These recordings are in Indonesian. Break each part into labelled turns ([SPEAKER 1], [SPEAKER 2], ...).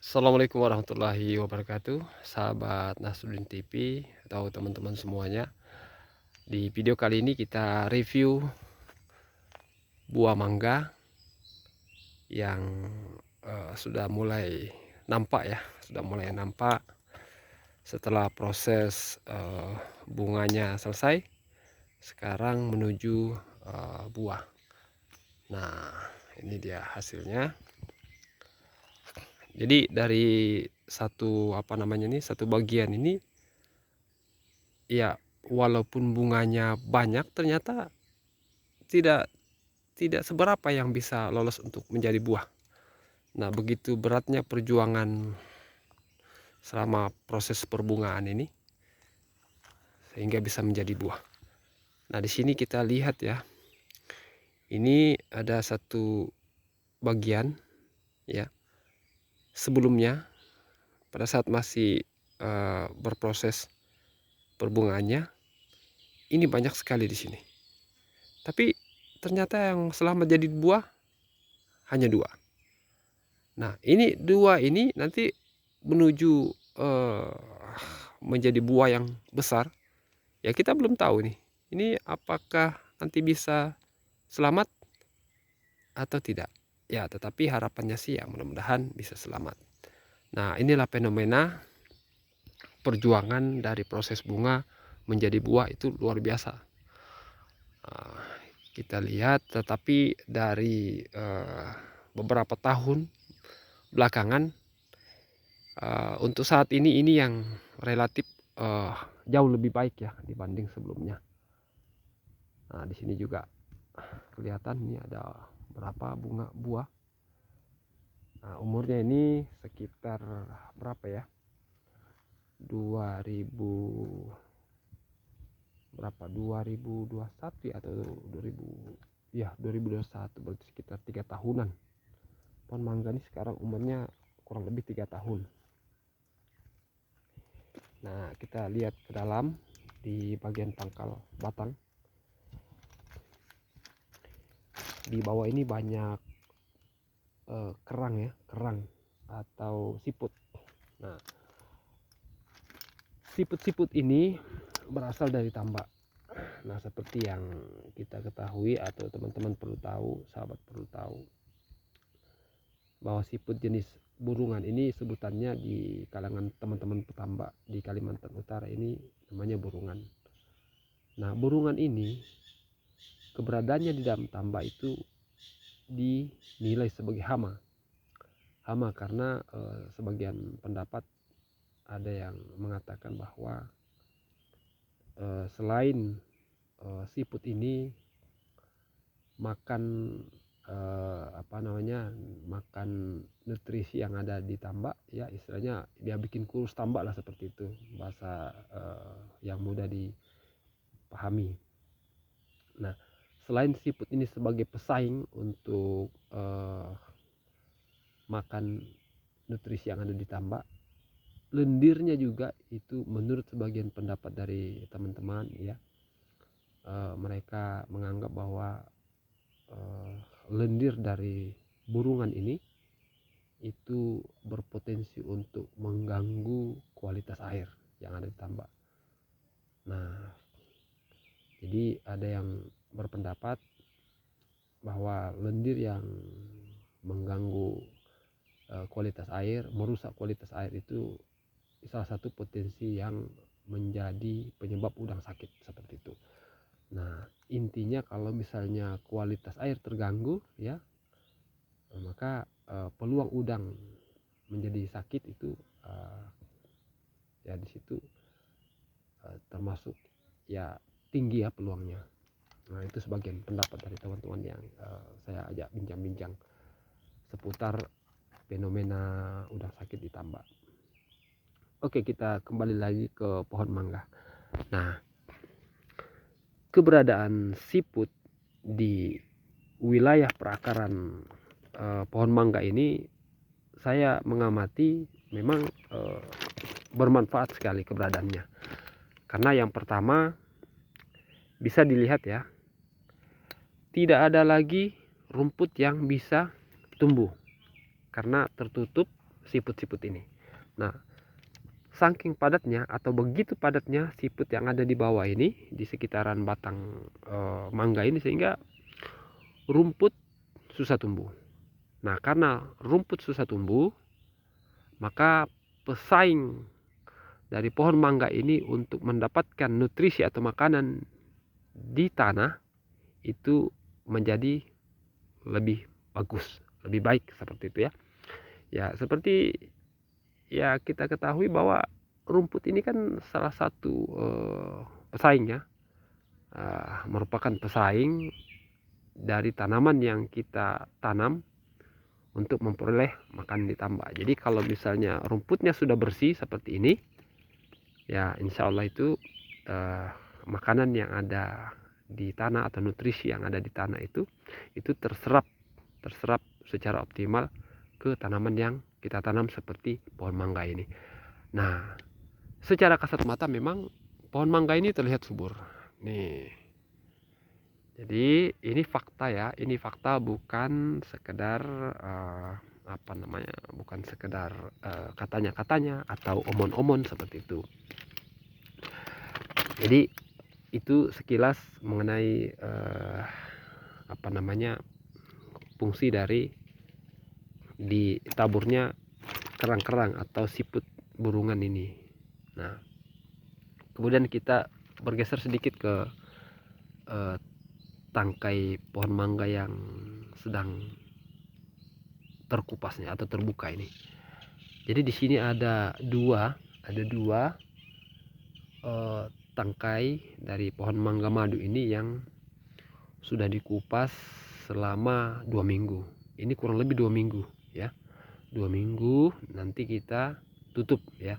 [SPEAKER 1] Assalamualaikum warahmatullahi wabarakatuh, sahabat Nasruddin TV atau teman-teman semuanya. Di video kali ini kita review buah mangga yang sudah mulai nampak ya, sudah mulai nampak setelah proses bunganya selesai. Sekarang menuju buah. Nah, ini dia hasilnya. Jadi dari satu bagian ini ya, walaupun bunganya banyak ternyata tidak tidak seberapa yang bisa lolos untuk menjadi buah. Nah, begitu beratnya perjuangan selama proses perbungaan ini sehingga bisa menjadi buah. Nah, di sini kita lihat ya. Ini ada satu bagian ya. Sebelumnya pada saat masih berproses perbungaannya, ini banyak sekali di sini. Tapi ternyata yang selama jadi buah hanya dua. Nah, ini dua ini nanti menuju menjadi buah yang besar, ya kita belum tahu nih. Ini apakah nanti bisa selamat atau tidak. Ya, tetapi harapannya sih ya mudah-mudahan bisa selamat. Nah, inilah fenomena perjuangan dari proses bunga menjadi buah itu luar biasa. Kita lihat, tetapi dari beberapa tahun belakangan, untuk saat ini yang relatif jauh lebih baik ya dibanding sebelumnya. Nah, di sini juga kelihatan ini ada berapa bunga buah. Nah, umurnya ini sekitar berapa ya? 2021 ya, atau 2021, berarti sekitar 3 tahunan. Pohon mangga ini sekarang umurnya kurang lebih 3 tahun. Nah, kita lihat ke dalam di bagian pangkal batang. Di bawah ini banyak kerang ya, kerang atau siput. Nah, siput-siput ini berasal dari tambak. Nah, seperti yang kita ketahui atau teman-teman perlu tahu, sahabat perlu tahu, bahwa siput jenis burungan ini sebutannya di kalangan teman-teman petambak di Kalimantan Utara ini namanya burungan. Nah, burungan ini keberadaannya di dalam tambak itu dinilai sebagai hama. Hama karena sebagian pendapat ada yang mengatakan bahwa selain siput ini makan makan nutrisi yang ada di tambak ya, istilahnya dia bikin kurus tambak lah, seperti itu bahasa yang mudah dipahami. Nah, selain siput ini sebagai pesaing untuk makan nutrisi yang ada di tambak, lendirnya juga itu menurut sebagian pendapat dari teman-teman ya, mereka menganggap bahwa lendir dari burungan ini itu berpotensi untuk mengganggu kualitas air yang ada di tambak. Nah, jadi ada yang berpendapat bahwa lendir yang mengganggu kualitas air, merusak kualitas air itu salah satu potensi yang menjadi penyebab udang sakit, seperti itu. Nah, intinya kalau misalnya kualitas air terganggu ya, maka peluang udang menjadi sakit itu ya di situ termasuk ya tinggi ya peluangnya. Nah, itu sebagian pendapat dari teman-teman yang saya ajak bincang-bincang seputar fenomena udang sakit di tambak. Oke, kita kembali lagi ke pohon mangga. Nah, keberadaan siput di wilayah perakaran pohon mangga ini saya mengamati memang bermanfaat sekali keberadaannya. Karena yang pertama bisa dilihat ya, tidak ada lagi rumput yang bisa tumbuh karena tertutup siput-siput ini. Nah, saking padatnya atau begitu padatnya siput yang ada di bawah ini di sekitaran batang mangga ini, sehingga rumput susah tumbuh. Nah, karena rumput susah tumbuh, maka pesaing dari pohon mangga ini untuk mendapatkan nutrisi atau makanan di tanah itu menjadi lebih bagus, lebih baik, seperti itu ya. Ya, seperti ya kita ketahui bahwa rumput ini kan salah satu pesaing ya, merupakan pesaing dari tanaman yang kita tanam untuk memperoleh makanan ditambah. Jadi kalau misalnya rumputnya sudah bersih seperti ini, ya insya Allah itu makanan yang ada di tanah atau nutrisi yang ada di tanah itu terserap secara optimal ke tanaman yang kita tanam seperti pohon mangga ini. Nah, secara kasat mata memang pohon mangga ini terlihat subur. Nih. Jadi ini fakta ya, ini fakta, bukan sekedar bukan sekedar katanya-katanya atau omon-omon seperti itu. Jadi itu sekilas mengenai fungsi dari ditaburnya kerang-kerang atau siput burungan ini. Nah, kemudian kita bergeser sedikit ke tangkai pohon mangga yang sedang terkupasnya atau terbuka ini. Jadi di sini ada dua tangkai dari pohon mangga madu ini yang sudah dikupas selama 2 minggu. Ini kurang lebih 2 minggu ya. 2 minggu nanti kita tutup ya.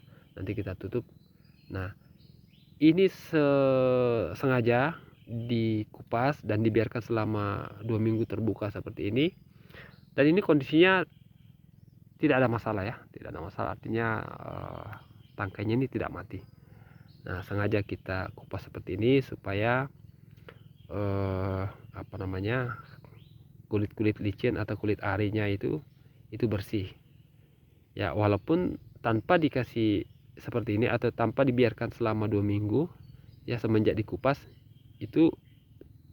[SPEAKER 1] Nah, ini sengaja dikupas dan dibiarkan selama 2 minggu terbuka seperti ini. Dan ini kondisinya tidak ada masalah ya, artinya tangkainya ini tidak mati. Nah, sengaja kita kupas seperti ini supaya kulit licin atau kulit arinya itu bersih ya, walaupun tanpa dikasih seperti ini atau tanpa dibiarkan selama 2 minggu ya, semenjak dikupas itu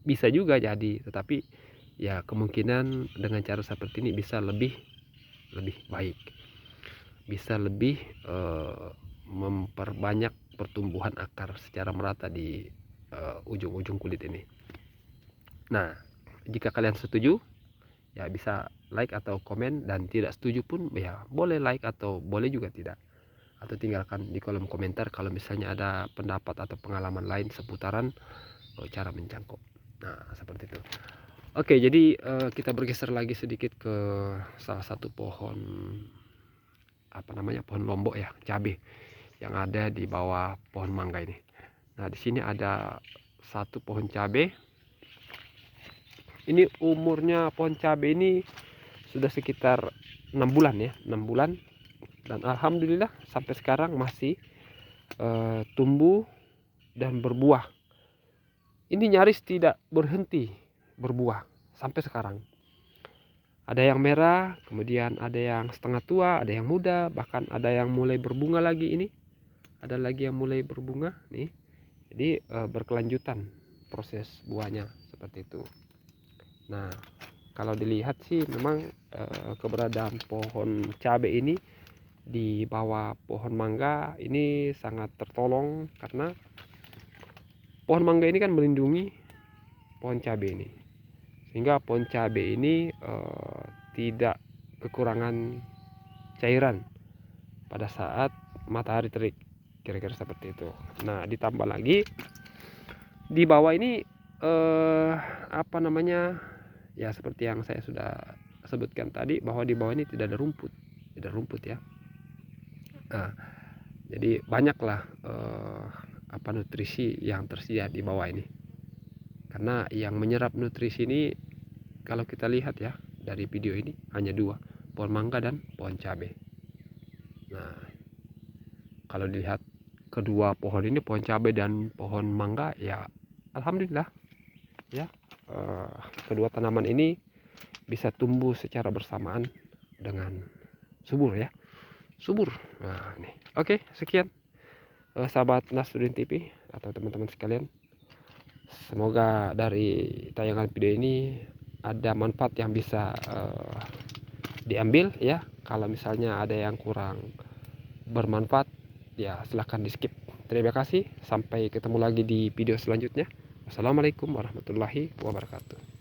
[SPEAKER 1] bisa juga jadi, tetapi ya kemungkinan dengan cara seperti ini bisa lebih baik, bisa lebih memperbanyak pertumbuhan akar secara merata di ujung-ujung kulit ini. Nah, jika kalian setuju ya bisa like atau komen, dan tidak setuju pun ya boleh like atau boleh juga tidak, atau tinggalkan di kolom komentar kalau misalnya ada pendapat atau pengalaman lain seputaran cara mencangkok. Nah, seperti itu. Oke, jadi kita bergeser lagi sedikit ke salah satu pohon pohon lombok ya, cabai yang ada di bawah pohon mangga ini. Nah, di sini ada satu pohon cabai. Ini umurnya pohon cabai ini sudah sekitar 6 bulan ya, 6 bulan, dan alhamdulillah sampai sekarang masih tumbuh dan berbuah. Ini nyaris tidak berhenti berbuah sampai sekarang. Ada yang merah, kemudian ada yang setengah tua, ada yang muda, bahkan ada yang mulai berbunga lagi ini. Ada lagi yang mulai berbunga nih. Jadi berkelanjutan proses buahnya seperti itu. Nah, kalau dilihat sih memang keberadaan pohon cabai ini di bawah pohon mangga ini sangat tertolong, karena pohon mangga ini kan melindungi pohon cabai ini, sehingga pohon cabai ini tidak kekurangan cairan pada saat matahari terik, kira-kira seperti itu. Nah, ditambah lagi di bawah ini ya seperti yang saya sudah sebutkan tadi, bahwa di bawah ini tidak ada rumput ya. Nah, jadi banyaklah nutrisi yang tersedia di bawah ini, karena yang menyerap nutrisi ini kalau kita lihat ya dari video ini hanya 2, pohon mangga dan pohon cabai. Nah, kalau dilihat kedua pohon ini, pohon cabai dan pohon mangga, ya alhamdulillah ya, kedua tanaman ini bisa tumbuh secara bersamaan dengan subur ya. subur. Nah, nih. Oke, sekian sahabat Nasruddin TV atau teman-teman sekalian. Semoga dari tayangan video ini ada manfaat yang bisa diambil ya. Kalau misalnya ada yang kurang bermanfaat, ya silahkan di skip. Terima kasih, sampai ketemu lagi di video selanjutnya. Wassalamualaikum warahmatullahi wabarakatuh.